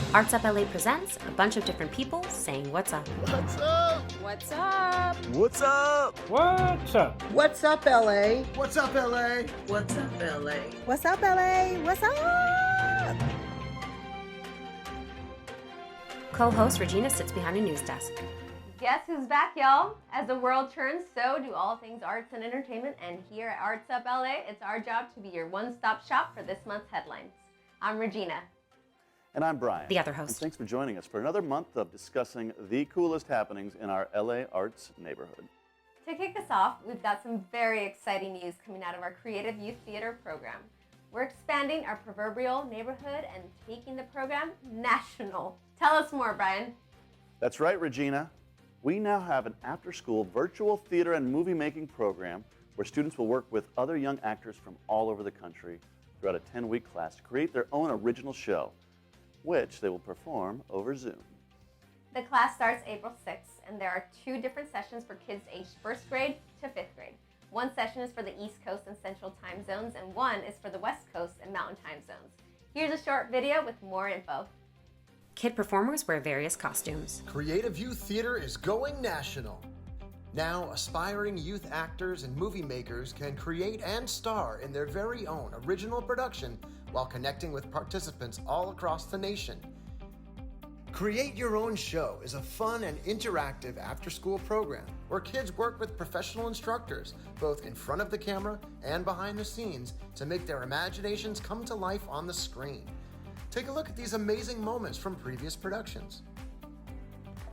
ArtsUP LA presents a bunch of different people saying what's up. What's up? What's up? What's up? What's up? What's up, LA? What's up, LA? What's up, LA? What's up, LA? What's up? Co-host Regina sits behind a news desk. Guess who's back, y'all? As the world turns, so do all things arts and entertainment, and here at ArtsUP LA, it's our job to be your one-stop shop for this month's headlines. I'm Regina. And I'm Brian. The other host. And thanks for joining us for another month of discussing the coolest happenings in our LA arts neighborhood. To kick us off, we've got some very exciting news coming out of our Creative Youth Theater program. We're expanding our proverbial neighborhood and taking the program national. Tell us more, Brian. That's right, Regina. We now have an after-school virtual theater and movie-making program where students will work with other young actors from all over the country throughout a 10-week class to create their own original show, which they will perform over Zoom. The class starts April 6th, and there are 2 different sessions for kids aged 1st grade to 5th grade. One session is for the East Coast and Central time zones, and one is for the West Coast and Mountain time zones. Here's a short video with more info. Kid performers wear various costumes. Creative Youth Theater is going national. Now, aspiring youth actors and movie makers can create and star in their very own original production while connecting with participants all across the nation. Create Your Own Show is a fun and interactive after-school program where kids work with professional instructors, both in front of the camera and behind the scenes, to make their imaginations come to life on the screen. Take a look at these amazing moments from previous productions.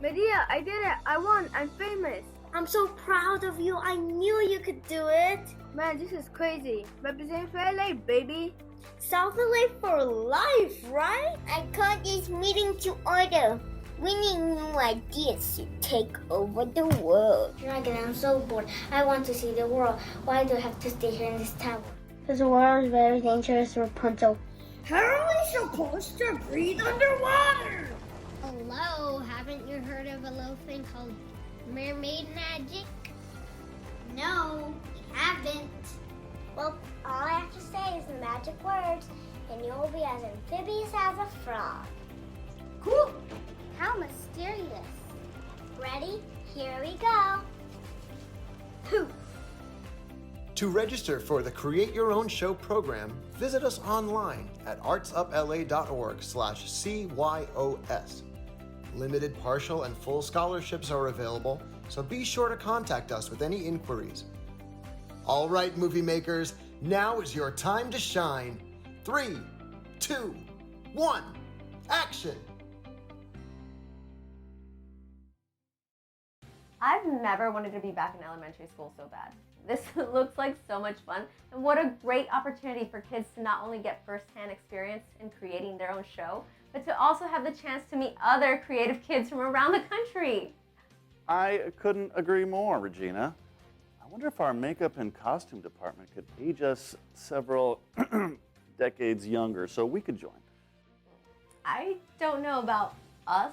Medea, I did it! I won! I'm famous! I'm so proud of you! I knew you could do it! Man, this is crazy! Representing for LA, baby! South LA for life, right? I call this meeting to order. We need new ideas to take over the world. Dragon, I'm so bored. I want to see the world. Why do I have to stay here in this tower? Because the world is very dangerous, Rapunzel. How are we supposed to breathe underwater? Hello, haven't you heard of a little thing called mermaid magic? No, we haven't. Well, all I have to say is the magic words, and you'll be as amphibious as a frog. Cool. How mysterious. Ready? Here we go. Poof. To register for the Create Your Own Show program, visit us online at artsupla.org/CYOS. Limited partial and full scholarships are available, so be sure to contact us with any inquiries. All right, movie makers, now is your time to shine. 3, 2, 1, action! I've never wanted to be back in elementary school so bad. This looks like so much fun, and what a great opportunity for kids to not only get first-hand experience in creating their own show, but to also have the chance to meet other creative kids from around the country. I couldn't agree more, Regina. I wonder if our makeup and costume department could age us several decades younger so we could join. I don't know about us.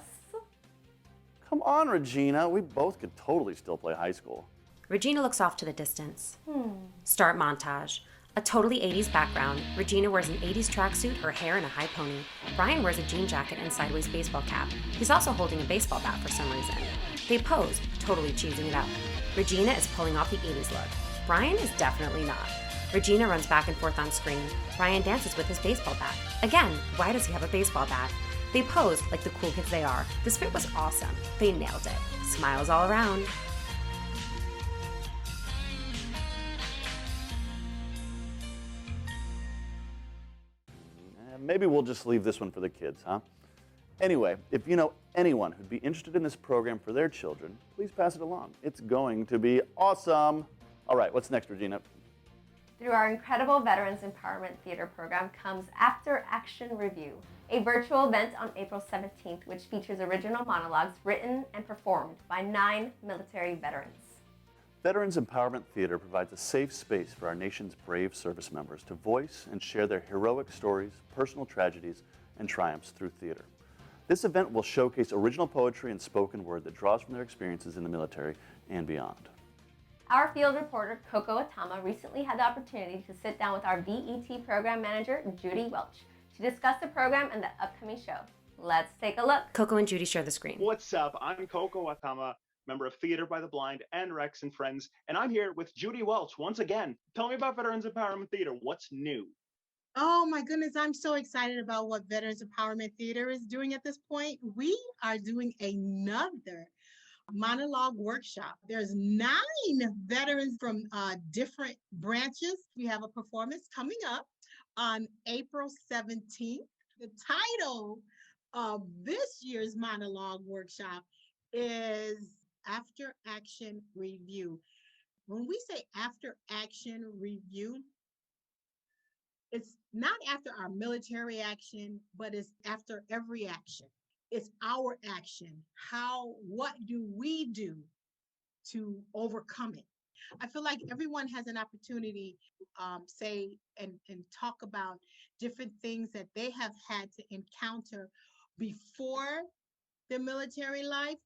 Come on, Regina. We both could totally still play high school. Regina looks off to the distance. Start montage. A totally 80s background. Regina wears an 80s tracksuit, her hair in a high pony. Brian wears a jean jacket and sideways baseball cap. He's also holding a baseball bat for some reason. They pose, totally cheesing it up. Regina is pulling off the 80s look. Brian is definitely not. Regina runs back and forth on screen. Brian dances with his baseball bat. Again, why does he have a baseball bat? They posed like the cool kids they are. This fit was awesome. They nailed it. Smiles all around. Maybe we'll just leave this one for the kids, huh? Anyway, if you know anyone who'd be interested in this program for their children, please pass it along. It's going to be awesome. All right, what's next, Regina? Through our incredible Veterans Empowerment Theater program comes After Action Revue, a virtual event on April 17th, which features original monologues written and performed by 9 military veterans. Veterans Empowerment Theater provides a safe space for our nation's brave service members to voice and share their heroic stories, personal tragedies, and triumphs through theater. This event will showcase original poetry and spoken word that draws from their experiences in the military and beyond. Our field reporter, Coco Atama, recently had the opportunity to sit down with our VET program manager, Judy Welch, to discuss the program and the upcoming show. Let's take a look. Coco and Judy share the screen. What's up? I'm Coco Atama, member of Theater by the Blind and Rex and Friends, and I'm here with Judy Welch once again. Tell me about Veterans Empowerment Theater. What's new? Oh my goodness, I'm so excited about what Veterans Empowerment Theater is doing at this point. We are doing another monologue workshop. There's 9 veterans from different branches. We have a performance coming up on April 17th. The title of this year's monologue workshop is After Action Review. When we say After Action Review, it's not after our military action, but it's after every action. It's our action. What do we do to overcome it? I feel like everyone has an opportunity say and talk about different things that they have had to encounter before their military life,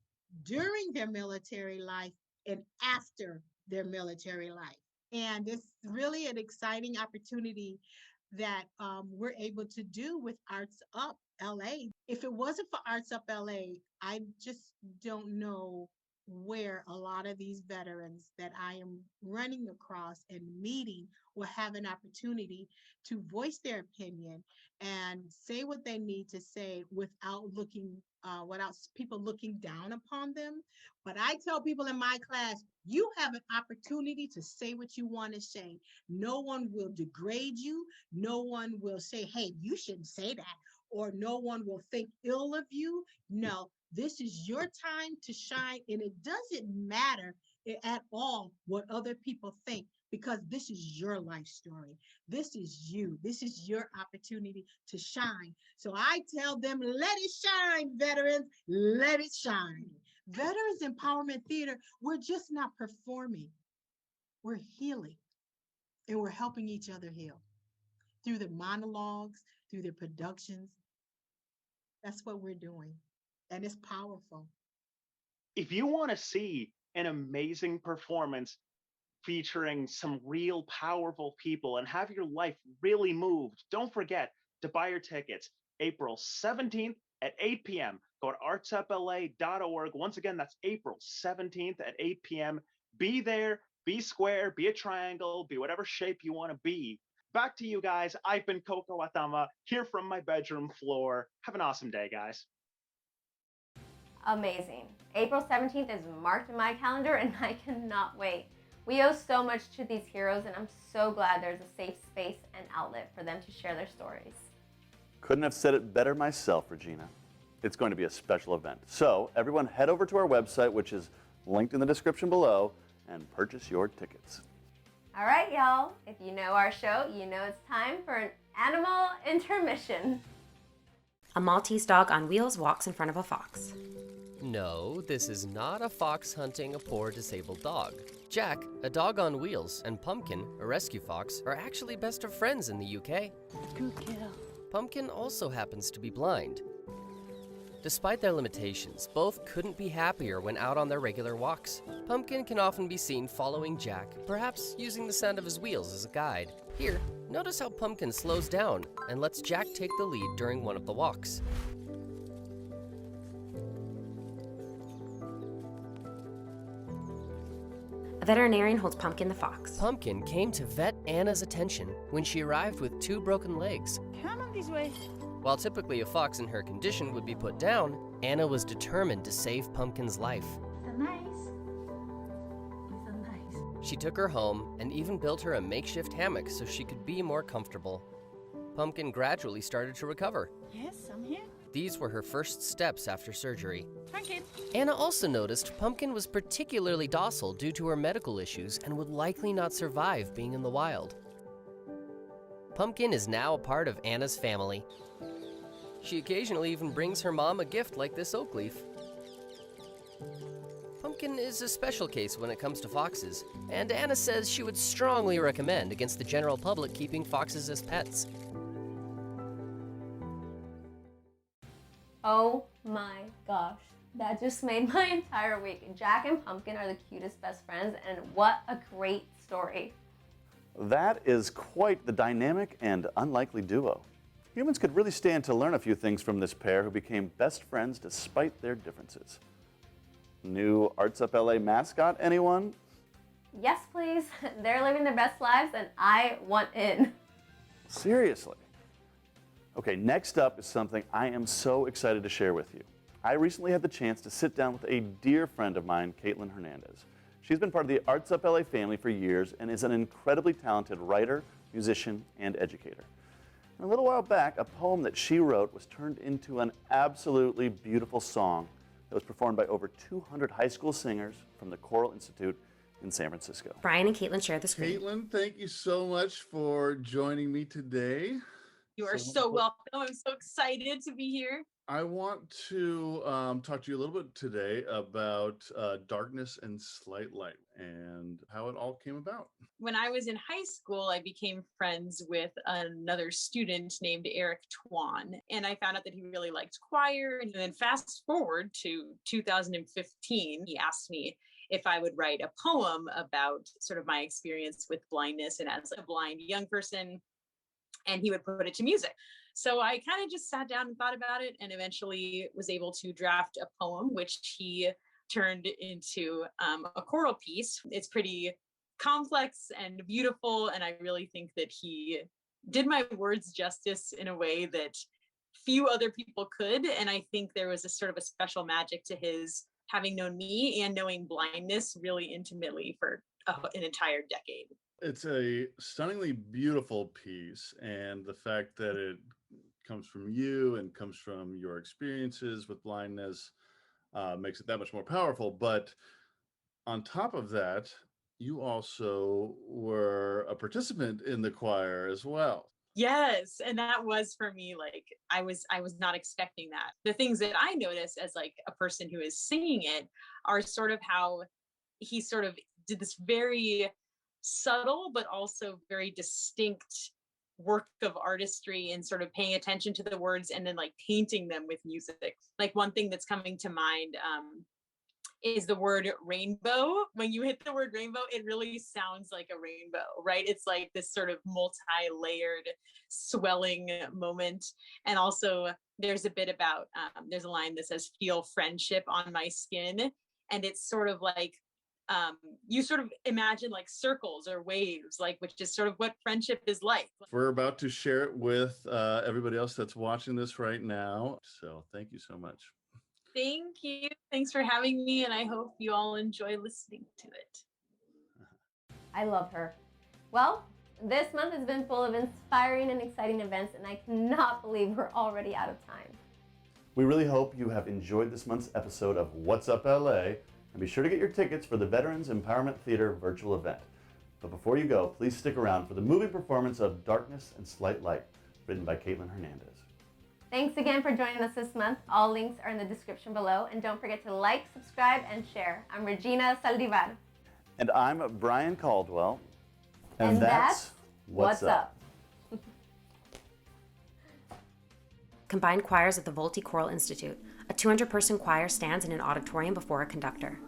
during their military life, and after their military life. And it's really an exciting opportunity that we're able to do with ArtsUP LA. If it wasn't for ArtsUP LA, I just don't know where a lot of these veterans that I am running across and meeting will have an opportunity to voice their opinion and say what they need to say without people looking down upon them. But I tell people in my class, you have an opportunity to say what you want to say. No one will degrade you. No one will say, hey, you shouldn't say that. Or no one will think ill of you. No, this is your time to shine. And it doesn't matter at all what other people think, because this is your life story. This is you. This is your opportunity to shine. So I tell them, let it shine, veterans, let it shine. Veterans Empowerment Theater, we're just not performing. We're healing, and we're helping each other heal through the monologues, through the productions. That's what we're doing, and it's powerful. If you want to see an amazing performance featuring some real powerful people and have your life really moved, don't forget to buy your tickets April 17th at 8 p.m. Go to artsupla.org. Once again, that's April 17th at 8 p.m. Be there, be square, be a triangle, be whatever shape you want to be. Back to you guys. I've been Coco Atama, here from my bedroom floor. Have an awesome day, guys. Amazing. April 17th is marked in my calendar, and I cannot wait. We owe so much to these heroes, and I'm so glad there's a safe space and outlet for them to share their stories. Couldn't have said it better myself, Regina. It's going to be a special event. So everyone head over to our website, which is linked in the description below, and purchase your tickets. All right, y'all. If you know our show, you know it's time for an animal intermission. A Maltese dog on wheels walks in front of a fox. No, this is not a fox hunting a poor disabled dog. Jack, a dog on wheels, and Pumpkin, a rescue fox, are actually best of friends in the UK. Good girl. Pumpkin also happens to be blind. Despite their limitations, both couldn't be happier when out on their regular walks. Pumpkin can often be seen following Jack, perhaps using the sound of his wheels as a guide. Here, notice how Pumpkin slows down and lets Jack take the lead during one of the walks. A veterinarian holds Pumpkin the fox. Pumpkin came to vet Anna's attention when she arrived with 2 broken legs. Come on this way. While typically a fox in her condition would be put down, Anna was determined to save Pumpkin's life. So nice. So nice. She took her home and even built her a makeshift hammock so she could be more comfortable. Pumpkin gradually started to recover. Yes, I'm here. These were her first steps after surgery. Pumpkin. Anna also noticed Pumpkin was particularly docile due to her medical issues and would likely not survive being in the wild. Pumpkin is now a part of Anna's family. She occasionally even brings her mom a gift like this oak leaf. Pumpkin is a special case when it comes to foxes, and Anna says she would strongly recommend against the general public keeping foxes as pets. Oh my gosh, that just made my entire week. Jack and Pumpkin are the cutest best friends, and what a great story. That is quite the dynamic and unlikely duo. Humans could really stand to learn a few things from this pair who became best friends despite their differences. New ArtsUP LA mascot, anyone? Yes, please. They're living their best lives and I want in. Seriously. Okay, next up is something I am so excited to share with you. I recently had the chance to sit down with a dear friend of mine, Hernandez. She's been part of the ArtsUP LA family for years and is an incredibly talented writer, musician, and educator. And a little while back, a poem that she wrote was turned into an absolutely beautiful song that was performed by over 200 high school singers from the Choral Institute in San Francisco. Brian and Caitlin share the screen. Caitlin, thank you so much for joining me today. You are so welcome. I'm so excited to be here. I want to talk to you a little bit today about darkness and slight light and how it all came about. When I was in high school, I became friends with another student named Eric Twan, and I found out that he really liked choir. And then fast forward to 2015, he asked me if I would write a poem about sort of my experience with blindness and as a blind young person, and he would put it to music. So I kind of just sat down and thought about it and eventually was able to draft a poem, which he turned into a choral piece. It's pretty complex and beautiful, and I really think that he did my words justice in a way that few other people could. And I think there was a sort of a special magic to his having known me and knowing blindness really intimately for an entire decade. It's a stunningly beautiful piece, and the fact that it comes from you and comes from your experiences with blindness makes it that much more powerful. But on top of that, you also were a participant in the choir as well. Yes, and that was for me, like I was not expecting that. The things that I noticed as like a person who is singing it are sort of how he sort of did this very subtle but also very distinct work of artistry and sort of paying attention to the words and then like painting them with music. Like one thing that's coming to mind is the word rainbow. When you hit the word rainbow, it really sounds like a rainbow, right? It's like this sort of multi-layered swelling moment. And also there's a bit about, there's a line that says, "Feel friendship on my skin." And it's sort of like, you sort of imagine like circles or waves, like, which is sort of what friendship is like. We're about to share it with everybody else that's watching this right now. So thank you so much. Thank you. Thanks for having me, and I hope you all enjoy listening to it. I love her. Well, this month has been full of inspiring and exciting events, and I cannot believe we're already out of time. We really hope you have enjoyed this month's episode of What's Up LA, and be sure to get your tickets for the Veterans Empowerment Theater virtual event. But before you go, please stick around for the movie performance of Darkness and Slight Light, written by Hernandez. Thanks again for joining us this month. All links are in the description below, and don't forget to like, subscribe, and share. I'm Regina Saldivar. And I'm Brian Caldwell. And that's What's Up. Combined choirs at the Volti Choral Institute. A 200-person choir stands in an auditorium before a conductor.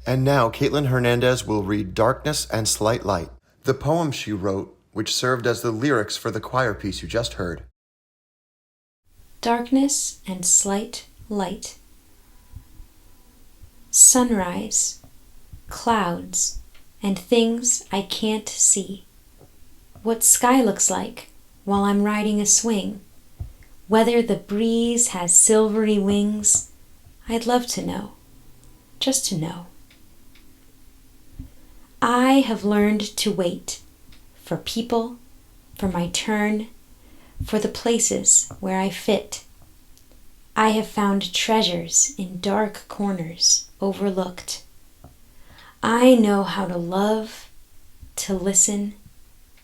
And now Caitlin Hernandez will read Darkness and Slight Light, the poem she wrote, which served as the lyrics for the choir piece you just heard. Darkness and slight light. Sunrise, clouds, and things I can't see. What sky looks like while I'm riding a swing. Whether the breeze has silvery wings, I'd love to know, just to know. I have learned to wait for people, for my turn, for the places where I fit. I have found treasures in dark corners overlooked. I know how to love, to listen,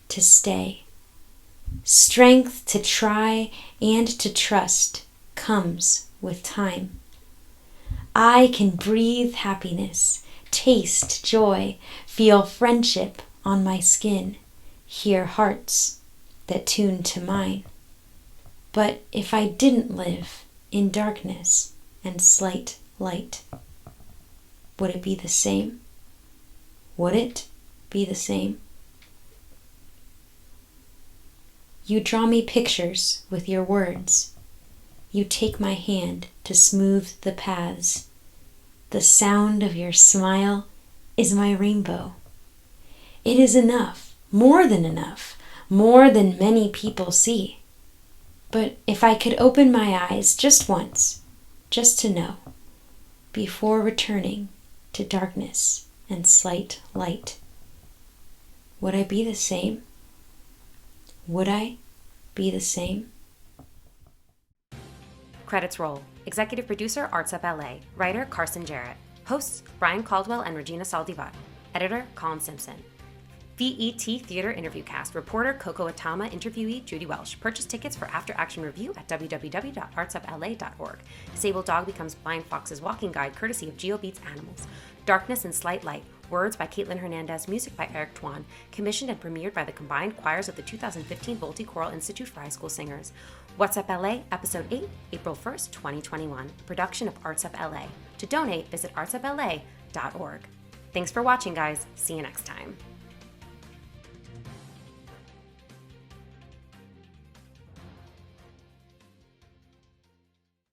to stay. Strength to try and to trust comes with time. I can breathe happiness, taste joy, feel friendship on my skin, hear hearts that tune to mine. But if I didn't live in darkness and slight light, would it be the same? Would it be the same? You draw me pictures with your words. You take my hand to smooth the paths. The sound of your smile is my rainbow. It is enough, more than enough, more than many people see. But if I could open my eyes just once, just to know, before returning to darkness and slight light, would I be the same? Would I be the same? Credits roll. Executive producer, ArtsUP LA. Writer, Carson Jarrett. Hosts, Brian Caldwell and Regina Saldivar. Editor, Colin Simpson. VET Theater Interview Cast. Reporter, Coco Atama. Interviewee, Judy Welch. Purchase tickets for After Action Review at www.artsupla.org. Disabled Dog Becomes Blind Fox's Walking Guide, courtesy of GeoBeats Animals. Darkness and Slight Light. Words by Caitlin Hernandez, music by Eric Twan, commissioned and premiered by the combined choirs of the 2015 Volti Choral Institute for High School Singers. What's Up LA, Episode 8, April 1st, 2021. Production of ArtsUP LA. To donate, visit artsupla.org. Thanks for watching, guys. See you next time.